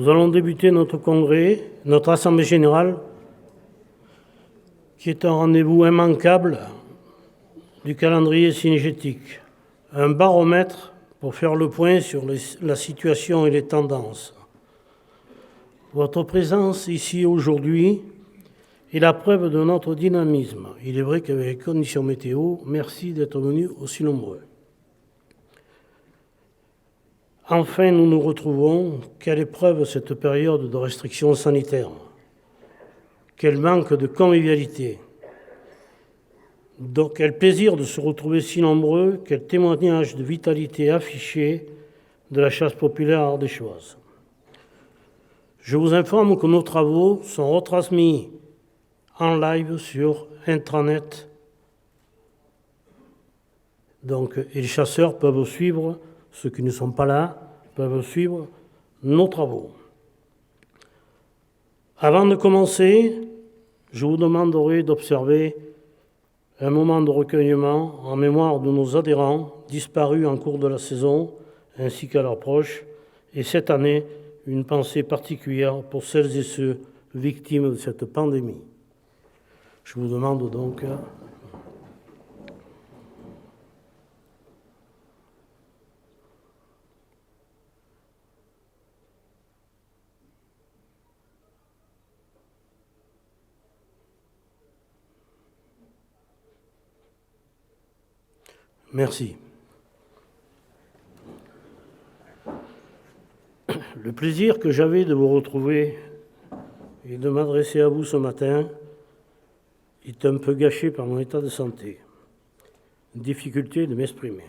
Nous allons débuter notre congrès, notre assemblée générale, qui est un rendez-vous immanquable du calendrier cynégétique, un baromètre pour faire le point sur la situation et les tendances. Votre présence ici aujourd'hui est la preuve de notre dynamisme. Il est vrai qu'avec les conditions météo, merci d'être venus aussi nombreux. Enfin, nous nous retrouvons. Quelle épreuve cette période de restrictions sanitaires. Quel manque de convivialité. Donc, quel plaisir de se retrouver si nombreux, quel témoignage de vitalité affiché de la chasse populaire ardéchoise. Je vous informe que nos travaux sont retransmis en live sur intranet. Donc, et les chasseurs peuvent suivre, ceux qui ne sont pas là, peuvent suivre nos travaux. Avant de commencer, je vous demanderai d'observer un moment de recueillement en mémoire de nos adhérents disparus en cours de la saison, ainsi qu'à leurs proches, et cette année, une pensée particulière pour celles et ceux victimes de cette pandémie. Je vous demande donc... Merci. Le plaisir que j'avais de vous retrouver et de m'adresser à vous ce matin est un peu gâché par mon état de santé. Difficulté de m'exprimer.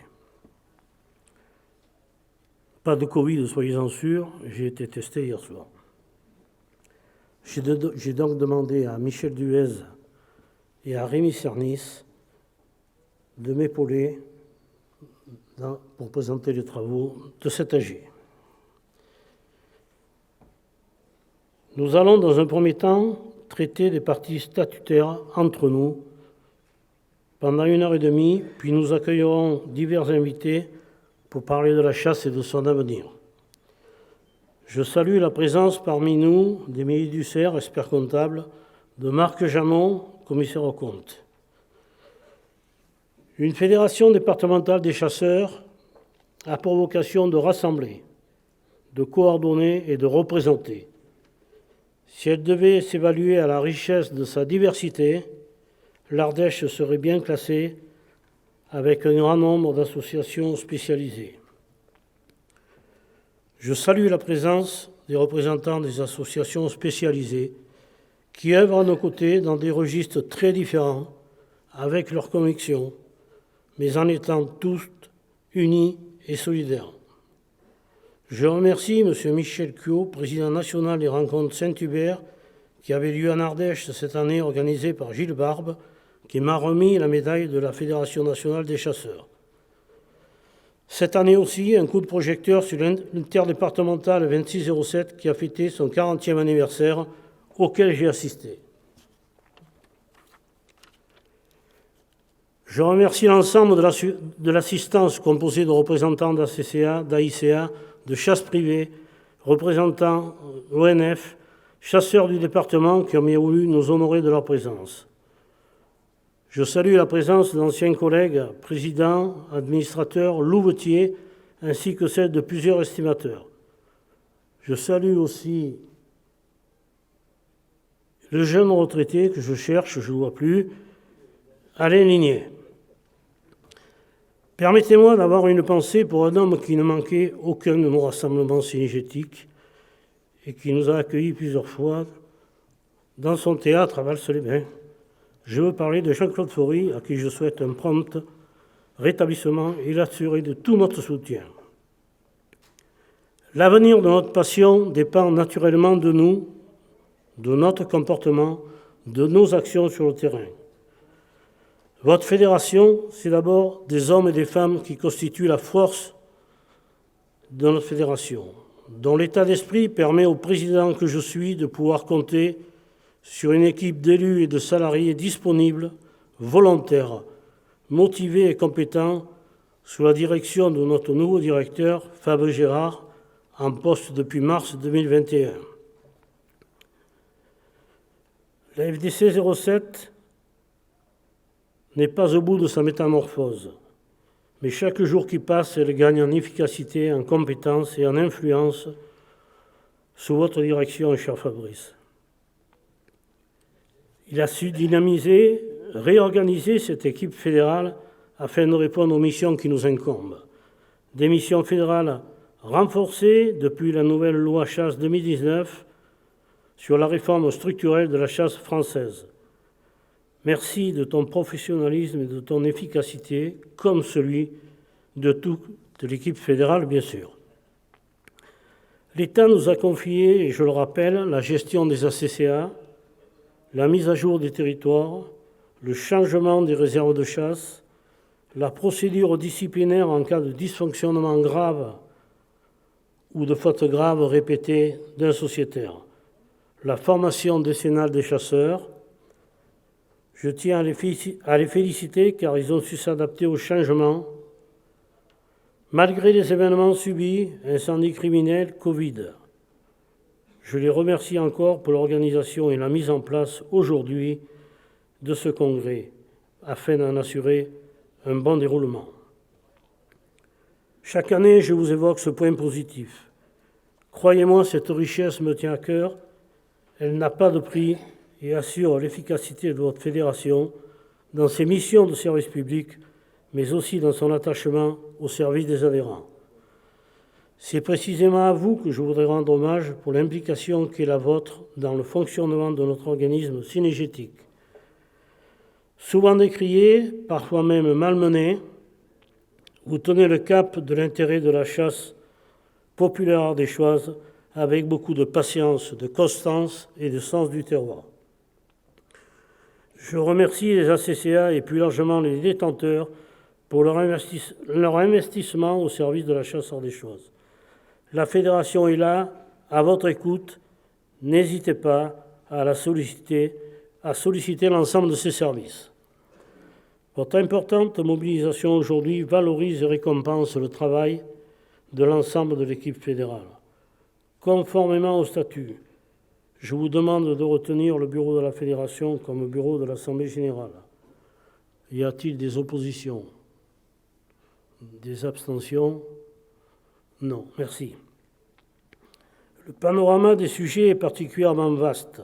Pas de Covid, soyez-en sûrs, j'ai été testé hier soir. J'ai donc demandé à Michel Duez et à Rémi Cernis de m'épauler pour présenter les travaux de cet AG. Nous allons dans un premier temps traiter des parties statutaires entre nous pendant 1h30, puis nous accueillerons divers invités pour parler de la chasse et de son avenir. Je salue la présence parmi nous d'Émilie Dussert, expert comptable, de Marc Jamon, commissaire aux comptes. Une fédération départementale des chasseurs a pour vocation de rassembler, de coordonner et de représenter. Si elle devait s'évaluer à la richesse de sa diversité, l'Ardèche serait bien classée avec un grand nombre d'associations spécialisées. Je salue la présence des représentants des associations spécialisées qui œuvrent à nos côtés dans des registres très différents, avec leurs convictions, mais en étant tous unis et solidaires. Je remercie M. Michel Cuot, président national des rencontres Saint-Hubert, qui avait lieu en Ardèche cette année, organisée par Gilles Barbe, qui m'a remis la médaille de la Fédération nationale des chasseurs. Cette année aussi, un coup de projecteur sur l'interdépartemental 2607 qui a fêté son 40e anniversaire, auquel j'ai assisté. Je remercie l'ensemble de l'assistance composée de représentants d'ACCA, d'AICA, de chasse privée, représentants ONF, chasseurs du département qui ont bien voulu nous honorer de leur présence. Je salue la présence d'anciens collègues, présidents, administrateurs, louvetiers, ainsi que celle de plusieurs estimateurs. Je salue aussi le jeune retraité que je cherche, je ne le vois plus, Alain Ligné. Permettez-moi d'avoir une pensée pour un homme qui ne manquait aucun de nos rassemblements cynégétiques et qui nous a accueillis plusieurs fois dans son théâtre à Vals-les-Bains. Je veux parler de Jean-Claude Faury, à qui je souhaite un prompt rétablissement et l'assurer de tout notre soutien. L'avenir de notre passion dépend naturellement de nous, de notre comportement, de nos actions sur le terrain. Votre fédération, c'est d'abord des hommes et des femmes qui constituent la force de notre fédération, dont l'état d'esprit permet au président que je suis de pouvoir compter sur une équipe d'élus et de salariés disponibles, volontaires, motivés et compétents, sous la direction de notre nouveau directeur, Fabien Gérard, en poste depuis mars 2021. La FDC 07 n'est pas au bout de sa métamorphose, mais chaque jour qui passe, elle gagne en efficacité, en compétences et en influence sous votre direction, cher Fabrice. Il a su dynamiser, réorganiser cette équipe fédérale afin de répondre aux missions qui nous incombent. Des missions fédérales renforcées depuis la nouvelle loi chasse 2019 sur la réforme structurelle de la chasse française. Merci de ton professionnalisme et de ton efficacité, comme celui de toute l'équipe fédérale, bien sûr. L'État nous a confié, et je le rappelle, la gestion des ACCA, la mise à jour des territoires, le changement des réserves de chasse, la procédure disciplinaire en cas de dysfonctionnement grave ou de faute grave répétée d'un sociétaire, la formation décennale des chasseurs. Je tiens à les féliciter car ils ont su s'adapter aux changements. Malgré les événements subis, incendies criminels, Covid, je les remercie encore pour l'organisation et la mise en place aujourd'hui de ce congrès afin d'en assurer un bon déroulement. Chaque année, je vous évoque ce point positif. Croyez-moi, cette richesse me tient à cœur. Elle n'a pas de prix et assure l'efficacité de votre fédération dans ses missions de service public, mais aussi dans son attachement au service des adhérents. C'est précisément à vous que je voudrais rendre hommage pour l'implication qui est la vôtre dans le fonctionnement de notre organisme cynégétique. Souvent décrié, parfois même malmené, vous tenez le cap de l'intérêt de la chasse populaire ardéchoise avec beaucoup de patience, de constance et de sens du terroir. Je remercie les ACCA et plus largement les détenteurs pour leur investissement au service de la chasse ardéchoise. La fédération est là, à votre écoute. N'hésitez pas à solliciter l'ensemble de ses services. Votre importante mobilisation aujourd'hui valorise et récompense le travail de l'ensemble de l'équipe fédérale. Conformément au statut, je vous demande de retenir le bureau de la Fédération comme bureau de l'Assemblée générale. Y a-t-il des oppositions? Des abstentions? Non, merci. Le panorama des sujets est particulièrement vaste,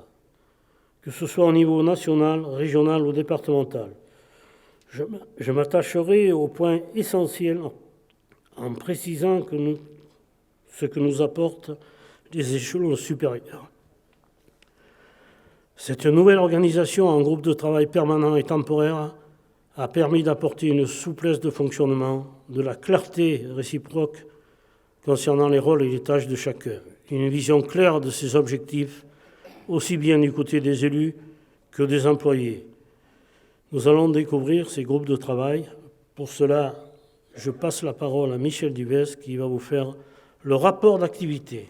que ce soit au niveau national, régional ou départemental. Je m'attacherai au point essentiel en précisant ce que nous apportent les échelons supérieurs. Cette nouvelle organisation en groupe de travail permanent et temporaire a permis d'apporter une souplesse de fonctionnement, de la clarté réciproque concernant les rôles et les tâches de chacun, une vision claire de ses objectifs, aussi bien du côté des élus que des employés. Nous allons découvrir ces groupes de travail. Pour cela, je passe la parole à Michel Duvès qui va vous faire le rapport d'activité.